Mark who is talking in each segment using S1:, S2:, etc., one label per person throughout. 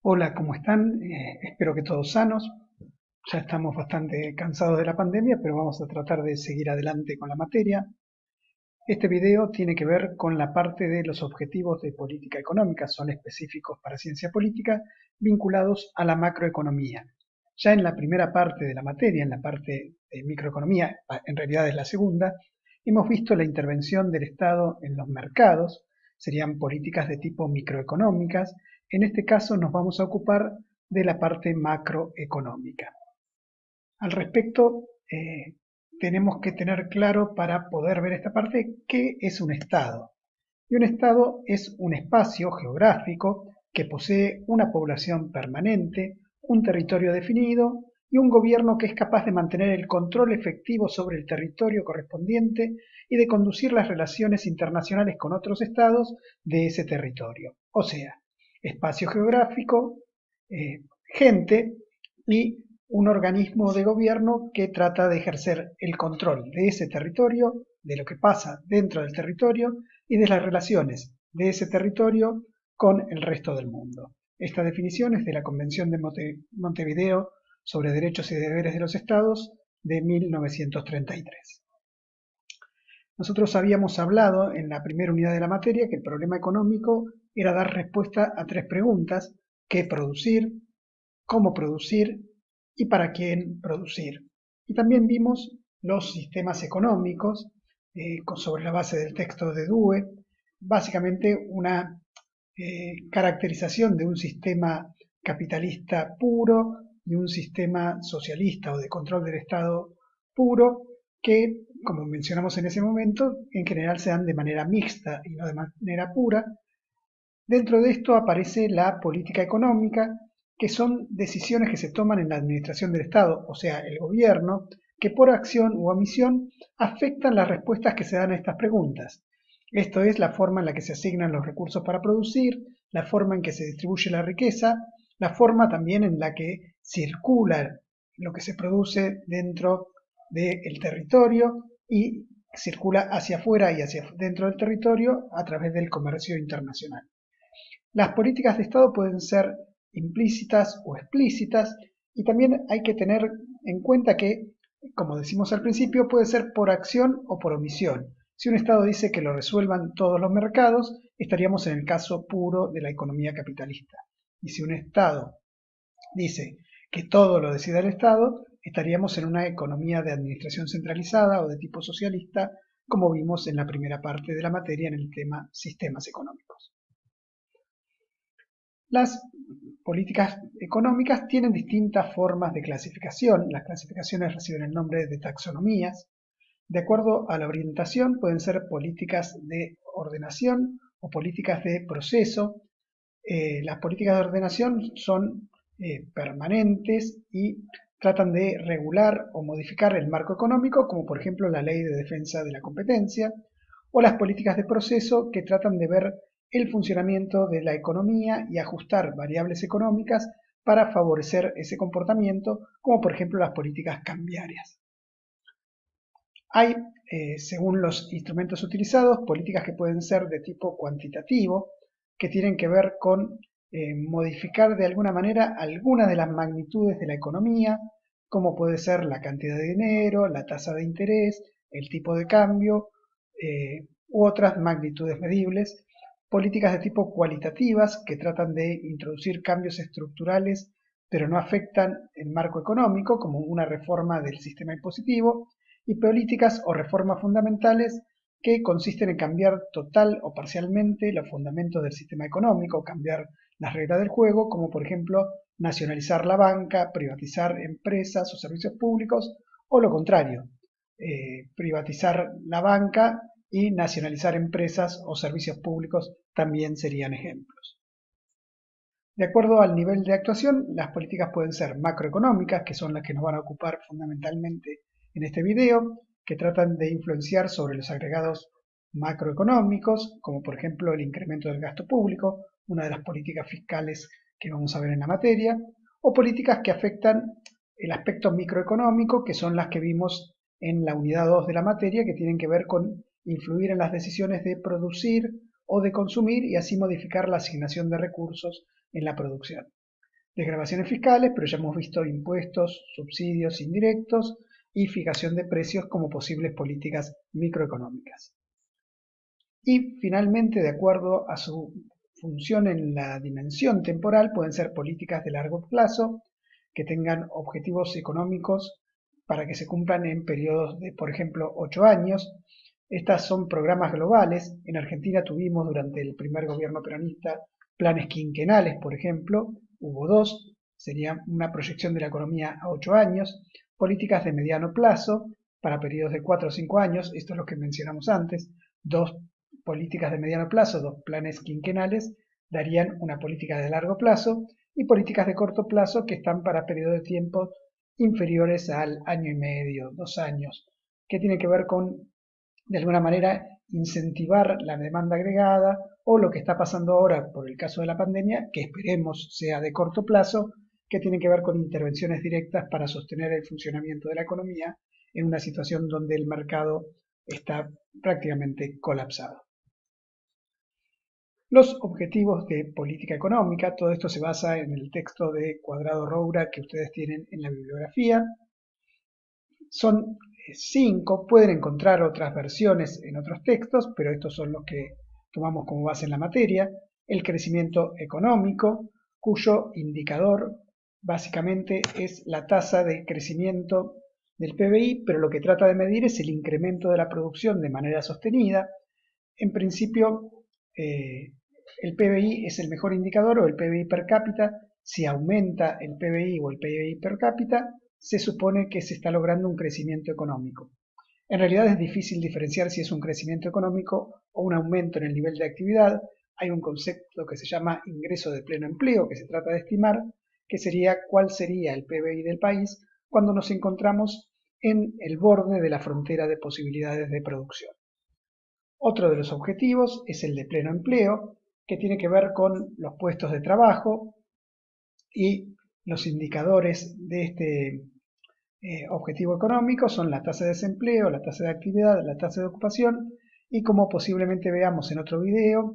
S1: Hola, ¿cómo están? Espero que todos sanos. Ya estamos bastante cansados de la pandemia, pero vamos a tratar de seguir adelante con la materia. Este video tiene que ver con la parte de los objetivos de política económica, son específicos para ciencia política, vinculados a la macroeconomía. Ya en la primera parte de la materia, en la parte de microeconomía, en realidad es la segunda, hemos visto la intervención del Estado en los mercados, serían políticas de tipo microeconómicas. En este caso nos vamos a ocupar de la parte macroeconómica. Al respecto, tenemos que tener claro para poder ver esta parte qué es un Estado. Y un Estado es un espacio geográfico que posee una población permanente, un territorio definido y un gobierno que es capaz de mantener el control efectivo sobre el territorio correspondiente y de conducir las relaciones internacionales con otros estados de ese territorio. O sea, espacio geográfico, gente y un organismo de gobierno que trata de ejercer el control de ese territorio, de lo que pasa dentro del territorio y de las relaciones de ese territorio con el resto del mundo. Esta definición es de la Convención de Montevideo sobre Derechos y Deberes de los Estados de 1933. Nosotros habíamos hablado en la primera unidad de la materia que el problema económico era dar respuesta a tres preguntas: ¿qué producir?, ¿cómo producir? Y para quién producir. Y también vimos los sistemas económicos sobre la base del texto de Dewey, básicamente una caracterización de un sistema capitalista puro y un sistema socialista o de control del Estado puro que, como mencionamos en ese momento, en general se dan de manera mixta y no de manera pura. Dentro de esto aparece la política económica, que son decisiones que se toman en la administración del Estado, o sea, el gobierno, que por acción u omisión afectan las respuestas que se dan a estas preguntas. Esto es la forma en la que se asignan los recursos para producir, la forma en que se distribuye la riqueza, la forma también en la que circula lo que se produce dentro del territorio y circula hacia afuera y hacia dentro del territorio a través del comercio internacional. Las políticas de Estado pueden ser implícitas o explícitas y también hay que tener en cuenta que, como decimos al principio, puede ser por acción o por omisión. Si un Estado dice que lo resuelvan todos los mercados, estaríamos en el caso puro de la economía capitalista. Y si un Estado dice que todo lo decida el Estado, estaríamos en una economía de administración centralizada o de tipo socialista, como vimos en la primera parte de la materia en el tema sistemas económicos. Las políticas económicas tienen distintas formas de clasificación. Las clasificaciones reciben el nombre de taxonomías. De acuerdo a la orientación, pueden ser políticas de ordenación o políticas de proceso. Las políticas de ordenación son permanentes y tratan de regular o modificar el marco económico, como por ejemplo la Ley de Defensa de la Competencia, o las políticas de proceso, que tratan de ver el funcionamiento de la economía y ajustar variables económicas para favorecer ese comportamiento, como por ejemplo las políticas cambiarias. Hay, según los instrumentos utilizados, políticas que pueden ser de tipo cuantitativo, que tienen que ver con modificar de alguna manera algunas de las magnitudes de la economía, como puede ser la cantidad de dinero, la tasa de interés, el tipo de cambio u otras magnitudes medibles. Políticas de tipo cualitativas, que tratan de introducir cambios estructurales pero no afectan el marco económico, como una reforma del sistema impositivo, y políticas o reformas fundamentales, que consisten en cambiar total o parcialmente los fundamentos del sistema económico, cambiar las reglas del juego, como por ejemplo nacionalizar la banca, privatizar empresas o servicios públicos, o lo contrario, privatizar la banca y nacionalizar empresas o servicios públicos también serían ejemplos. De acuerdo al nivel de actuación, las políticas pueden ser macroeconómicas, que son las que nos van a ocupar fundamentalmente en este video, que tratan de influenciar sobre los agregados macroeconómicos, como por ejemplo el incremento del gasto público, una de las políticas fiscales que vamos a ver en la materia, o políticas que afectan el aspecto microeconómico, que son las que vimos en la unidad 2 de la materia, que tienen que ver con influir en las decisiones de producir o de consumir y así modificar la asignación de recursos en la producción. desgravaciones fiscales, pero ya hemos visto impuestos, subsidios indirectos y fijación de precios como posibles políticas microeconómicas. Y finalmente, de acuerdo a su función en la dimensión temporal, pueden ser políticas de largo plazo que tengan objetivos económicos para que se cumplan en periodos de, por ejemplo, 8 años. Estas son programas globales. En Argentina tuvimos durante el primer gobierno peronista planes quinquenales, por ejemplo. Hubo 2, sería una proyección de la economía a 8 años. Políticas de mediano plazo para periodos de 4 o 5 años. Esto es lo que mencionamos antes. 2 políticas de mediano plazo, 2 planes quinquenales, darían una política de largo plazo, y políticas de corto plazo que están para periodos de tiempo inferiores al año y medio, 2 años, que tiene que ver con, de alguna manera, incentivar la demanda agregada o lo que está pasando ahora por el caso de la pandemia, que esperemos sea de corto plazo, que tiene que ver con intervenciones directas para sostener el funcionamiento de la economía en una situación donde el mercado está prácticamente colapsado. Los objetivos de política económica, todo esto se basa en el texto de Cuadrado Roura que ustedes tienen en la bibliografía. Son 5, pueden encontrar otras versiones en otros textos, pero estos son los que tomamos como base en la materia. El crecimiento económico, cuyo indicador básicamente es la tasa de crecimiento del PBI, pero lo que trata de medir es el incremento de la producción de manera sostenida. En principio, el PBI es el mejor indicador, o el PBI per cápita. Si aumenta el PBI o el PBI per cápita, se supone que se está logrando un crecimiento económico. En realidad es difícil diferenciar si es un crecimiento económico o un aumento en el nivel de actividad. Hay un concepto que se llama ingreso de pleno empleo, que se trata de estimar, que sería cuál sería el PBI del país cuando nos encontramos en el borde de la frontera de posibilidades de producción. Otro de los objetivos es el de pleno empleo, que tiene que ver con los puestos de trabajo, y los indicadores de este objetivo económico son la tasa de desempleo, la tasa de actividad, la tasa de ocupación, y como posiblemente veamos en otro video,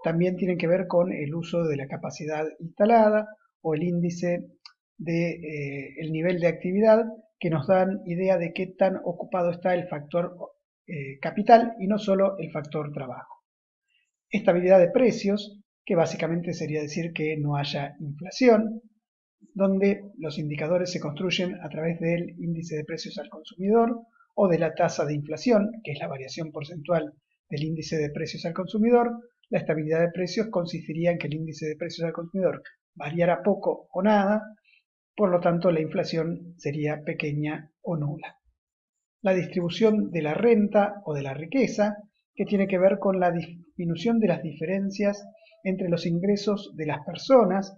S1: también tienen que ver con el uso de la capacidad instalada o el índice de el nivel de actividad, que nos dan idea de qué tan ocupado está el factor capital y no solo el factor trabajo. Estabilidad de precios, que básicamente sería decir que no haya inflación, donde los indicadores se construyen a través del índice de precios al consumidor o de la tasa de inflación, que es la variación porcentual del índice de precios al consumidor. La estabilidad de precios consistiría en que el índice de precios al consumidor variara poco o nada, por lo tanto la inflación sería pequeña o nula. La distribución de la renta o de la riqueza, que tiene que ver con la disminución de las diferencias entre los ingresos de las personas.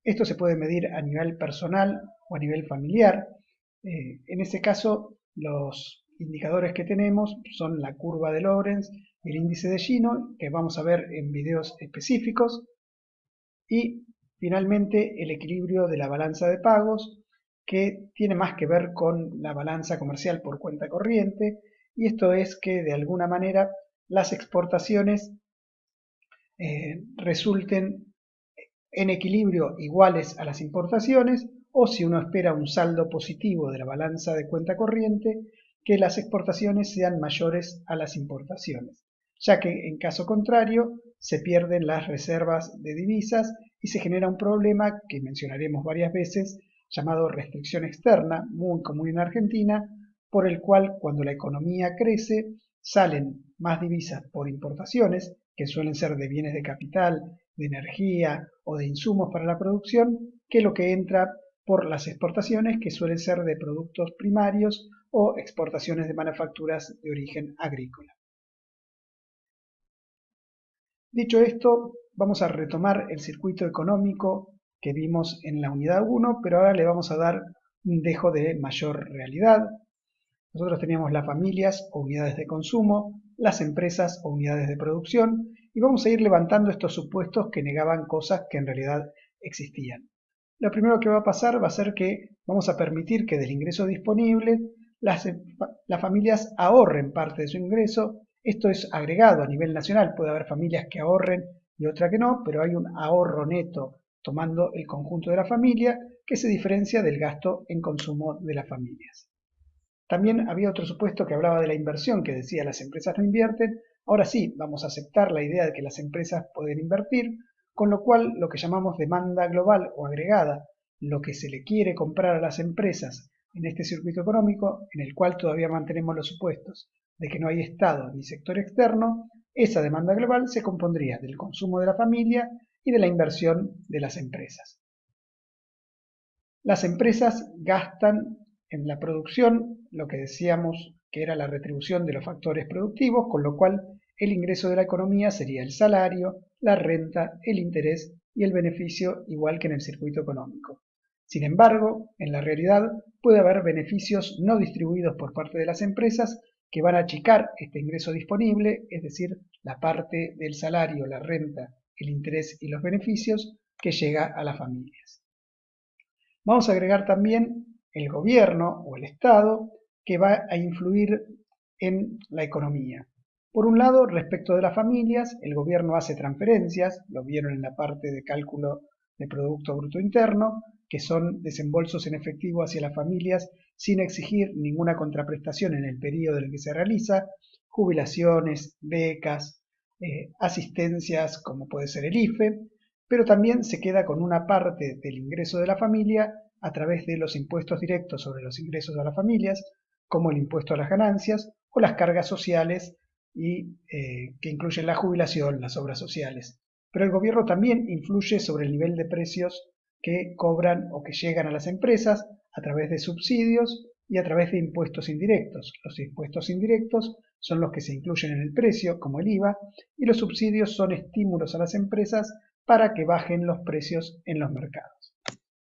S1: Esto se puede medir a nivel personal o a nivel familiar. En ese caso, los indicadores que tenemos son la curva de Lorenz y el índice de Gini, que vamos a ver en videos específicos. Y finalmente, el equilibrio de la balanza de pagos, que tiene más que ver con la balanza comercial por cuenta corriente, y esto es que de alguna manera las exportaciones resulten en equilibrio iguales a las importaciones, o si uno espera un saldo positivo de la balanza de cuenta corriente, que las exportaciones sean mayores a las importaciones, ya que en caso contrario se pierden las reservas de divisas y se genera un problema que mencionaremos varias veces, llamado restricción externa, muy común en Argentina, por el cual cuando la economía crece salen más divisas por importaciones, que suelen ser de bienes de capital, de energía o de insumos para la producción, que lo que entra por las exportaciones, que suelen ser de productos primarios o exportaciones de manufacturas de origen agrícola. Dicho esto, vamos a retomar el circuito económico que vimos en la unidad 1, pero ahora le vamos a dar un dejo de mayor realidad. Nosotros teníamos las familias o unidades de consumo, las empresas o unidades de producción, y vamos a ir levantando estos supuestos que negaban cosas que en realidad existían. Lo primero que va a pasar va a ser que vamos a permitir que del ingreso disponible las familias ahorren parte de su ingreso. Esto es agregado a nivel nacional, puede haber familias que ahorren y otras que no, pero hay un ahorro neto tomando el conjunto de la familia, que se diferencia del gasto en consumo de las familias. También había otro supuesto que hablaba de la inversión, que decía las empresas no invierten. Ahora sí, vamos a aceptar la idea de que las empresas pueden invertir, con lo cual lo que llamamos demanda global o agregada, lo que se le quiere comprar a las empresas en este circuito económico, en el cual todavía mantenemos los supuestos de que no hay Estado ni sector externo, esa demanda global se compondría del consumo de la familia y de la inversión de las empresas. Las empresas gastan en la producción lo que decíamos que era la retribución de los factores productivos, con lo cual el ingreso de la economía sería el salario, la renta, el interés y el beneficio, igual que en el circuito económico. Sin embargo, en la realidad puede haber beneficios no distribuidos por parte de las empresas que van a achicar este ingreso disponible, es decir, la parte del salario, la renta, el interés y los beneficios que llega a las familias. Vamos a agregar también el gobierno o el Estado que va a influir en la economía. Por un lado, respecto de las familias, el gobierno hace transferencias, lo vieron en la parte de cálculo de Producto Bruto Interno, que son desembolsos en efectivo hacia las familias sin exigir ninguna contraprestación en el periodo en el que se realiza, jubilaciones, becas, asistencias como puede ser el IFE, pero también se queda con una parte del ingreso de la familia a través de los impuestos directos sobre los ingresos de las familias, como el impuesto a las ganancias o las cargas sociales que incluyen la jubilación, las obras sociales. Pero el gobierno también influye sobre el nivel de precios que cobran o que llegan a las empresas a través de subsidios y a través de impuestos indirectos. Los impuestos indirectos son los que se incluyen en el precio, como el IVA, y los subsidios son estímulos a las empresas para que bajen los precios en los mercados.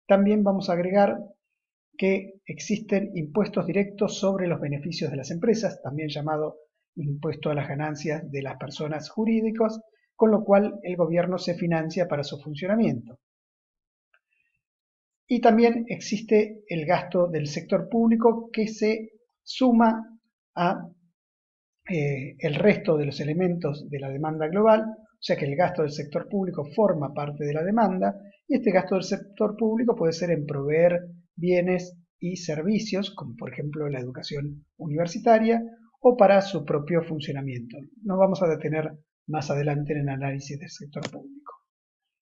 S1: También vamos a agregar que existen impuestos directos sobre los beneficios de las empresas, también llamado impuesto a las ganancias de las personas jurídicas, con lo cual el gobierno se financia para su funcionamiento. Y también existe el gasto del sector público que se suma a el resto de los elementos de la demanda global, o sea que el gasto del sector público forma parte de la demanda, y este gasto del sector público puede ser en proveer bienes y servicios, como por ejemplo la educación universitaria, o para su propio funcionamiento. Nos vamos a detener más adelante en el análisis del sector público.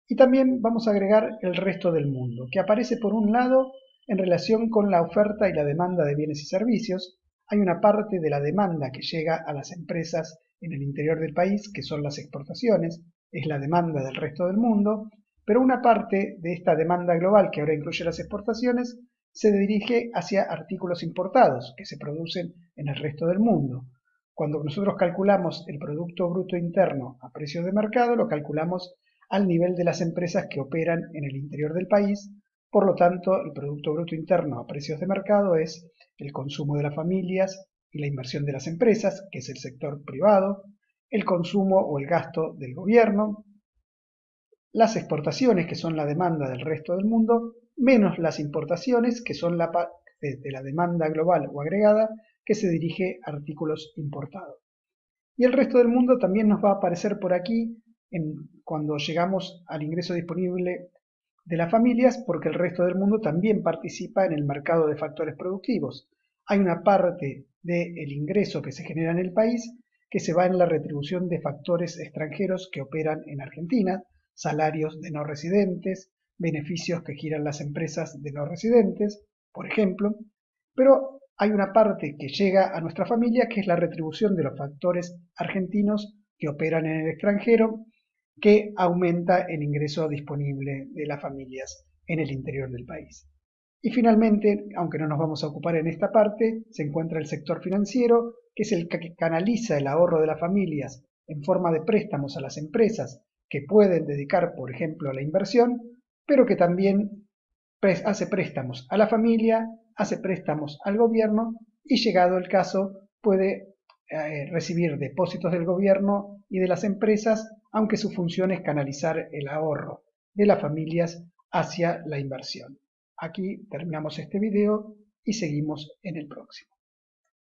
S1: Y también vamos a agregar el resto del mundo, que aparece por un lado en relación con la oferta y la demanda de bienes y servicios. Hay una parte de la demanda que llega a las empresas en el interior del país, que son las exportaciones, es la demanda del resto del mundo, pero una parte de esta demanda global, que ahora incluye las exportaciones, se dirige hacia artículos importados que se producen en el resto del mundo. Cuando nosotros calculamos el Producto Bruto Interno a precios de mercado, lo calculamos al nivel de las empresas que operan en el interior del país. Por lo tanto, el Producto Bruto Interno a precios de mercado es el consumo de las familias y la inversión de las empresas, que es el sector privado, el consumo o el gasto del gobierno, las exportaciones, que son la demanda del resto del mundo, menos las importaciones, que son la parte de la demanda global o agregada, que se dirige a artículos importados. Y el resto del mundo también nos va a aparecer por aquí cuando llegamos al ingreso disponible de las familias, porque el resto del mundo también participa en el mercado de factores productivos. Hay una parte del ingreso que se genera en el país que se va en la retribución de factores extranjeros que operan en Argentina, salarios de no residentes, beneficios que giran las empresas de no residentes, por ejemplo, pero hay una parte que llega a nuestra familia que es la retribución de los factores argentinos que operan en el extranjero, que aumenta el ingreso disponible de las familias en el interior del país. Y finalmente, aunque no nos vamos a ocupar en esta parte, se encuentra el sector financiero, que es el que canaliza el ahorro de las familias en forma de préstamos a las empresas que pueden dedicar, por ejemplo, a la inversión, pero que también hace préstamos a la familia, hace préstamos al gobierno y, llegado el caso, puede recibir depósitos del gobierno y de las empresas, aunque su función es canalizar el ahorro de las familias hacia la inversión. Aquí terminamos este video y seguimos en el próximo.